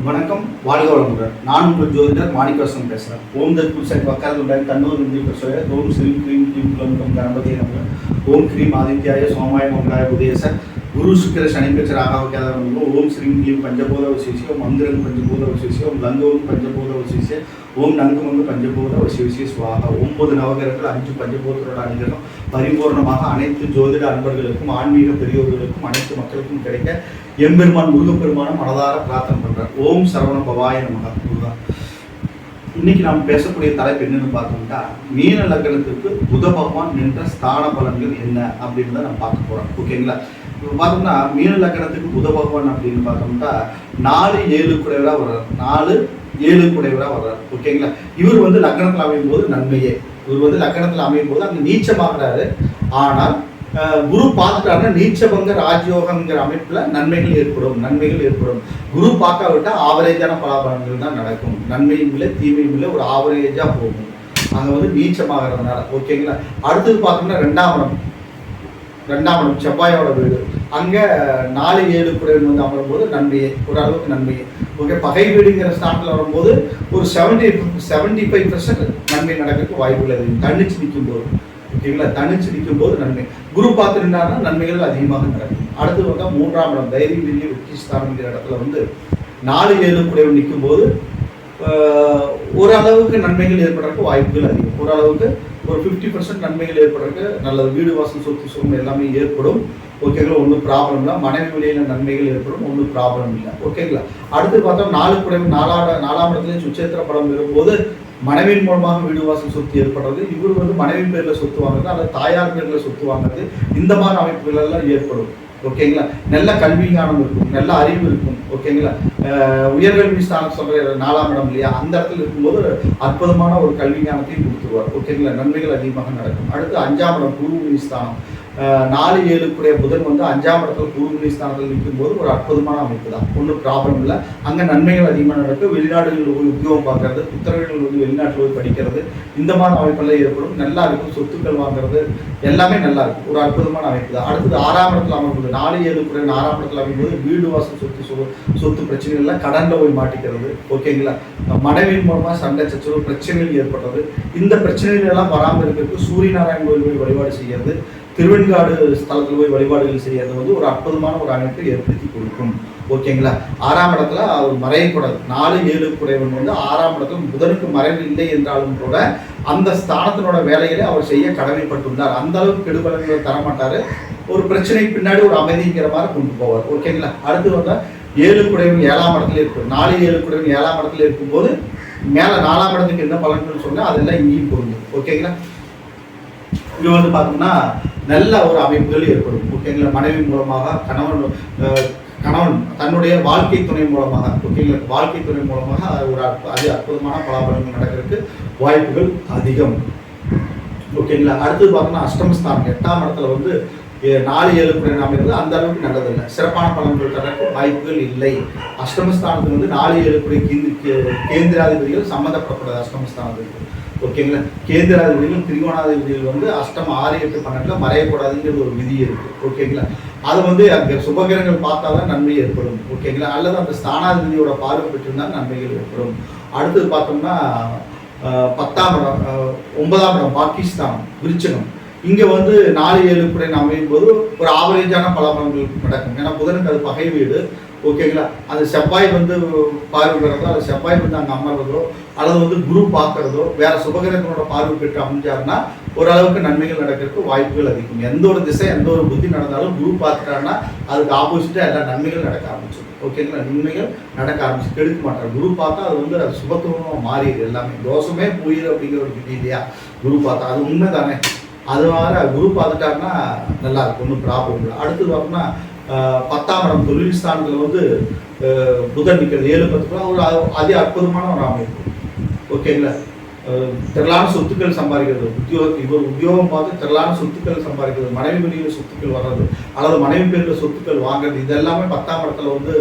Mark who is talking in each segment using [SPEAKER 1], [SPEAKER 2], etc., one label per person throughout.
[SPEAKER 1] வணக்கம், வாழ்க வளமுடன். நான் உங்கள் ஜோதிடர் மாணிக்கவாசன் பேசுகிறேன். ஓம் தத் புருஷன் வக்காரதுண்டாய் தன்னோர் இந்திய பிரசோய ஓம் ஸ்ரீம் க்ரீம் க்ரீம் க்ளம் கணபதியை நமக ஓம் க்ரீம் ஆதித்யாய சோமாய மங்களாய உதயச குரு சுக்கிர சனிப்பெற்ற ஆகாவக்காதம் ஓம் ஸ்ரீம் க்ரீம் பஞ்சபூத வசிஷி ஓம் மந்திரன் பஞ்சபூத வசிஷி ஓம் லங்கோம் பஞ்சபூத வசிஷி ஓம் நங்குமங்கு பஞ்சபூத வசிஷி சுவாகா. 9 நவகிரகங்கள் 5 பஞ்சபூதரோட அனுகிரகம் பரிபூர்ணமாக அனைத்து ஜோதிட அன்பர்களுக்கும் ஆன்மீக பெரியோர்களுக்கும் அனைத்து மக்களுக்கும் கிடைக்க எம்பெருமான் முருகப்பெருமான மனதார பிரார்த்தனை பண்றார். ஓம் சரவண பவாய நமக. முருகா. இன்னைக்கு நாம் பேசக்கூடிய தலைப்பு என்னன்னு பார்த்தோம்னா, மீன லக்னத்துக்கு புத பகவான் நின்ற ஸ்தான பலன்கள் என்ன அப்படின்னு நம்ம பார்க்க போறோம். ஓகேங்களா? இப்போ பார்த்தோம்னா மீன லக்னத்துக்கு புத பகவான் அப்படின்னு பார்த்தோம்னா 4-7 குடைவரா வர்றார். 4-7 குடைவரா வர்றார். ஓகேங்களா? இவர் வந்து லக்னத்தில் அமையும் போது நன்மையே. இவர் வந்து லக்னத்தில் அமையும் போது அங்கே நீச்சமாகிறாரு. ஆனால் குரு பார்த்துட்டாருன்னா நீச்சபங்க ராஜயோகங்கிற அமைப்புல நன்மைகள் ஏற்படும். குரு பார்க்காவிட்டா ஆவரேஜான பலாபலன்கள் தான் நடக்கும். நன்மையும் இல்லை தீமையும் இல்லை, ஒரு ஆவரேஜா போகும் அங்க வந்து நீச்சமாகிறதுனால. ஓகேங்களா? அடுத்தது பார்த்தோம்னா 2ஆம் இடம் செவ்வாயோட வீடு. அங்க 4-7 குடைவன் வந்து அமரும்போது நன்மையே, ஓரளவுக்கு நன்மையே. ஓகே, பகை வீடுங்கிற ஸ்டார்ட்ல வரும்போது ஒரு 75% நன்மை நடக்கிறதுக்கு வாய்ப்புகள் அதிகம். தன்னிச்சு நிற்கும் போது. ஓகேங்களா? தனிச்சு நிற்கும் போது நன்மை. குரு பார்த்து நின்றாருன்னா நன்மைகள் அதிகமாக நடக்கும். அடுத்து வந்தால் 3ஆம் இடம் தைரிய வெள்ளி வெற்றி ஸ்தானங்கிற இடத்துல வந்து 4-7 குடைவன் நிற்கும் போது ஓரளவுக்கு நன்மைகள் ஏற்படுறதுக்கு வாய்ப்புகள் அதிகம். ஓரளவுக்கு ஒரு 50% நன்மைகள் ஏற்படுறதுக்கு நல்லது. வீடு வாசல் சொத்து சுகம் எல்லாமே ஏற்படும். ஓகேங்களா? ஒன்றும் ப்ராப்ளம் இல்லை. மனைவி வழியில நன்மைகள் ஏற்படும், ஒன்றும் ப்ராப்ளம் இல்லை. ஓகேங்களா? அடுத்து பார்த்தோம் 4 குடைவன் 4ஆம் இடத்துல சுச்சேத்திர படம் வரும்போது மனைவியின் மூலமாக வீடு வாசல் சொத்து ஏற்படுறது. இவர் வந்து மனைவி பேர்ல சொத்து வாங்குறது அல்லது தாயார் பேர்ல சொத்து வாங்குறது, இந்த மாதிரி அமைப்புகள் எல்லாம் ஏற்படும். ஓகேங்களா? நல்ல கல்வி ஞானம் இருக்கும், நல்ல அறிவு இருக்கும். ஓகேங்களா? உயர்கல்வி ஸ்தானம் சொல்ற 4ஆம் இடம் இல்லையா, அந்த இடத்துல இருக்கும்போது அற்புதமான ஒரு கல்வி ஞானத்தையும் கொடுத்துருவார். ஓகேங்களா? நன்மைகள் அதிகமாக நடக்கும். அடுத்து 5ஆம் இடம் பூர்வ ஸ்தானம். 4-7 குடைய புதன் வந்து 5ஆம் இடத்துல பூர்வ ஸ்தானத்தில் நிற்கும் போது ஒரு அற்புதமான அமைப்பு தான். ஒன்றும் ப்ராப்ளம் இல்லை. அங்கே நன்மைகள் அதிகமாக நடக்கும். வெளிநாடுகளில் போய் உத்தியோகம் பார்க்கறது, புத்தகங்கள் வந்து வெளிநாட்டில் போய் படிக்கிறது, இந்த மாதிரி அமைப்பெல்லாம் ஏற்படும். நல்லா இருக்கும். சொத்துக்கள் வாங்குறது எல்லாமே நல்லா இருக்கும். ஒரு அற்புதமான அமைப்பு தான். அடுத்தது 6ஆம் இடத்துல அமைப்புது 4-7 குடைய 6ஆம் இடத்துல அமைக்கும்போது வீடு வாசல் சொத்து பிரச்சனைகள்லாம் கடன்ல போய் மாட்டிக்கிறது. ஓகேங்களா? மனைவியின் மூலமாக சண்டை சச்சரவு பிரச்சனைகள் ஏற்படுறது. இந்த பிரச்சனைகள் எல்லாம் வராமல் இருக்கிறதுக்கு சூரிய நாராயண கோயில் போய் வழிபாடு செய்யறது, திருவெண்காடு ஸ்தலத்தில் போய் வழிபாடுகள் செய்யறது வந்து ஒரு அற்புதமான ஒரு அமைப்பை ஏற்படுத்தி கொடுக்கும். ஓகேங்களா? 6ஆம் இடத்துல அவர் மறையக்கூடாது. 4-7 குடைவன் வந்து 6ஆம் இடத்துல புதனுக்கு மறைவு இல்லை என்றாலும் கூட அந்த ஸ்தானத்தினோட வேலைகளை அவர் செய்ய கடமைப்பட்டுள்ளார். அந்த அளவுக்கு கெடுபலன்களை தரமாட்டாரு. ஒரு பிரச்சனை பின்னாடி ஒரு அமைதிங்கிற மாதிரி கொண்டு போவார். ஓகேங்களா? அடுத்து வந்தா 7 குடைவன் 7ஆம் இடத்துல இருக்கு. 4-7 குடைவன் 7ஆம் இடத்துல இருக்கும்போது மேல 4ஆம் இடத்துக்கு என்ன பலன்கள் சொன்னா அதெல்லாம் இங்கேயும் பொருந்தும். ஓகேங்களா? இங்க வந்து பார்த்தோம்னா நல்ல ஒரு அமைப்புகள் ஏற்படும். ஓகேங்களா? மனைவி மூலமாக கணவன் தன்னுடைய வாழ்க்கை துணை மூலமாக, ஓகேங்களா, வாழ்க்கை துணை மூலமாக ஒரு அற்புதமான பலாபலங்கள் நடக்கிறதுக்கு வாய்ப்புகள் அதிகம். ஓகேங்களா? அடுத்தது பார்த்தோம்னா அஷ்டமஸ்தானம் 8ஆம் இடத்துல வந்து 4-7 குடைவன் அமைகிறது அந்த அளவுக்கு நல்லதில்லை. சிறப்பான பலன்கள் தரக்கு வாய்ப்புகள் இல்லை. அஷ்டமஸ்தானத்துக்கு வந்து 4-7 குடை கேந்திராதிபதிகள் சம்மந்தப்படக்கூடாது அஷ்டமஸ்தானத்துக்கு. ஓகேங்களா? கேந்திராதிபதிகள் திரிகோணாதிபதிகள் வந்து அஷ்டம் 6, 8, 12 மறையக்கூடாதுங்கிறது ஒரு விதி இருக்கு. ஓகேங்களா? அது வந்து அங்கே சுபகிரகங்கள் பார்த்தாதான் நன்மை ஏற்படும். ஓகேங்களா? அல்லது அந்த ஸ்தானாதிபதியோட பார்வை பெற்றிருந்தால் நன்மைகள் ஏற்படும். அடுத்தது பார்த்தோம்னா 10ஆம் இடம் 9ஆம் இடம் பாகிஸ்தான் விருச்சகம். இங்கே வந்து 4-7 குடைவன் அமையும் போது ஒரு ஆவரேஜான பலாபலன்கள் நடக்கும். ஏன்னா புதனுக்கு அது பகை வீடு. ஓகேங்களா? அது செவ்வாய் வந்து பார்வை பெறதோ, அது செவ்வாய் வந்து அங்கே அமர்றதோ, அல்லது வந்து குரு பார்க்கறதோ, வேற சுபகிரகங்களோட பார்வை பெற்று அமைஞ்சாருன்னா ஓரளவுக்கு நன்மைகள் நடக்கிறதுக்கு வாய்ப்புகள் அதிகம். எந்த ஒரு திசை எந்த ஒரு புத்தி நடந்தாலும் குரு பார்த்துட்டாருன்னா அதுக்கு ஆப்போசிட்டா எல்லா நன்மைகள் நடக்க ஆரம்பிச்சிடும். ஓகேங்களா? நன்மைகள் நடக்க ஆரம்பிச்சு கெடுக்க மாட்டார். குரு பார்த்தா அது வந்து அது சுபத்துவமாக மாறிடுது. எல்லாமே தோஷமே போயிரு அப்படிங்கிற ஒரு விதி இல்லையா? குரு பார்த்தா அது உண்மை தானே. அது மாதிரி குரு பார்த்துட்டாருன்னா நல்லா இருக்கும், ஒன்றும் ப்ராப்ளம் இல்லை. அடுத்தது பார்த்தோம்னா 10ஆம் இடம் தொழில் ஸ்தானத்தில் வந்து புதன் நிற்கிறது 7-10 ஒரு அதி அற்புதமான ஒரு அமைப்பு. ஓகேங்களா? திரளான சொத்துக்கள் சம்பாதிக்கிறது. இவர் உத்தியோகம் பார்த்து திரளான சொத்துக்கள் சம்பாதிக்கிறது, மனைவி வழியில் சொத்துக்கள் வர்றது அல்லது மனைவி பேரில் சொத்துக்கள் வாங்குறது, இதெல்லாமே 10ஆம் இடத்துல வந்து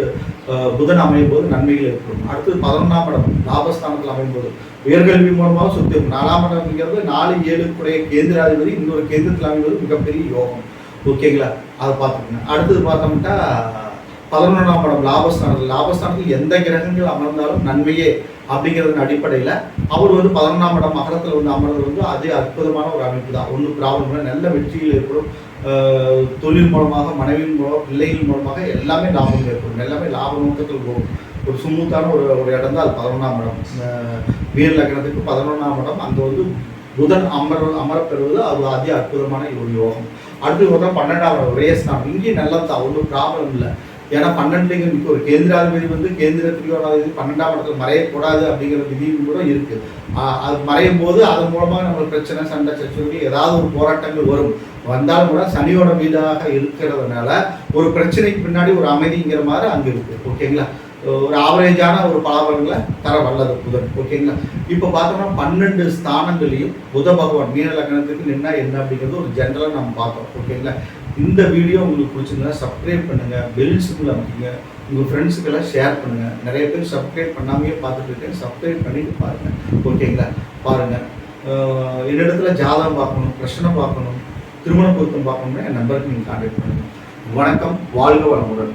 [SPEAKER 1] புதன் அமையும் போது நன்மைகள் ஏற்படும். அடுத்தது 11ஆம் இடம் லாபஸ்தானத்தில் அமையும் போது உயர்கல்வி மூலமாக சொத்து. 4ஆம் இடம்ங்கிறது 4-7 குடைய கேந்திராதிபதி இன்னொரு கேந்திரத்தில் அமைவது மிகப்பெரிய யோகம். ஓகேங்களா? அதை பார்த்துக்கோங்க. அடுத்தது பார்த்தோம்னா 11ஆம் இடம் லாபஸ்தானத்தில் எந்த கிரகங்கள் அமர்ந்தாலும் நன்மையே அப்படிங்கிறதன் அடிப்படையில் அவர் வந்து 11ஆம் இடம் மகரத்தில் வந்து அமர்றது வந்து அதே அற்புதமான ஒரு அமைப்பு தான். ஒன்றும் ப்ராப்ளம் இல்லை. நல்ல வெற்றிகள் ஏற்படும். தொழில் மூலமாக, மனைவியின் மூலம், பிள்ளைகள் மூலமாக எல்லாமே லாபம் ஏற்படும். எல்லாமே லாப நோக்கத்தில் போகும். ஒரு சுமூத்தான ஒரு இடம் தான் அது 11ஆம் இடம். மீன லக்னத்துக்கு 11ஆம் இடம். அங்கே வந்து புதன் அமரப்பெறுவது அது அதி அற்புதமான ஒரு யோகம். அடுத்து ஒரு 12ஆம் இடம் விரயஸ்தானம். இங்கேயும் நல்லது தான், ஒன்றும் ப்ராப்ளம் இல்லை. ஏன்னா 12 ஒரு கேந்திராதிபதி வந்து கேந்திர திரியோணாதிபதி 12ஆம் இடத்துல மறையக்கூடாது அப்படிங்கிற விதியும் கூட இருக்கு. அது மறையும் போது அதன் மூலமாக நம்மளுக்கு பிரச்சனை, சண்டை, சச்சரவு, ஏதாவது ஒரு போராட்டங்கள் வந்தாலும் கூட சனியோட வீடாக இருக்கிறதுனால ஒரு பிரச்சனைக்கு பின்னாடி ஒரு அமைதிங்கிற மாதிரி அங்கே இருக்கு. ஓகேங்களா? ஒரு ஆவரேஜான ஒரு பலாபலங்களை தர வல்லது புதன். ஓகேங்களா? இப்போ பார்த்தோம்னா 12 ஸ்தானங்களையும் புத பகவான் மீன லக்னத்துக்கு நின்னா என்ன அப்படிங்கிறது ஒரு ஜென்ரலாக நம்ம பார்த்தோம். ஓகேங்களா? இந்த வீடியோ உங்களுக்கு பிடிச்சிருந்தா சப்ஸ்கிரைப் பண்ணுங்கள், பெல் சிம்பிள் அமைக்கிங்க, உங்கள் ஃப்ரெண்ட்ஸுக்கெல்லாம் ஷேர் பண்ணுங்கள். நிறைய பேர் சப்ஸ்கிரைப் பண்ணாமையே பார்த்துட்டு இருக்கேன். சப்ஸ்கிரைப் பண்ணிட்டு பாருங்கள். ஓகேங்களா? பாருங்கள். என்னிடத்துல ஜாதகம் பார்க்கணும், பிரச்சனை பார்க்கணும், திருமண பொருத்தம் பார்க்கணும்னா என் நம்பருக்கு நீங்கள் கான்டாக்ட் பண்ணுங்கள். வணக்கம். வாழ்க வளமுடன்.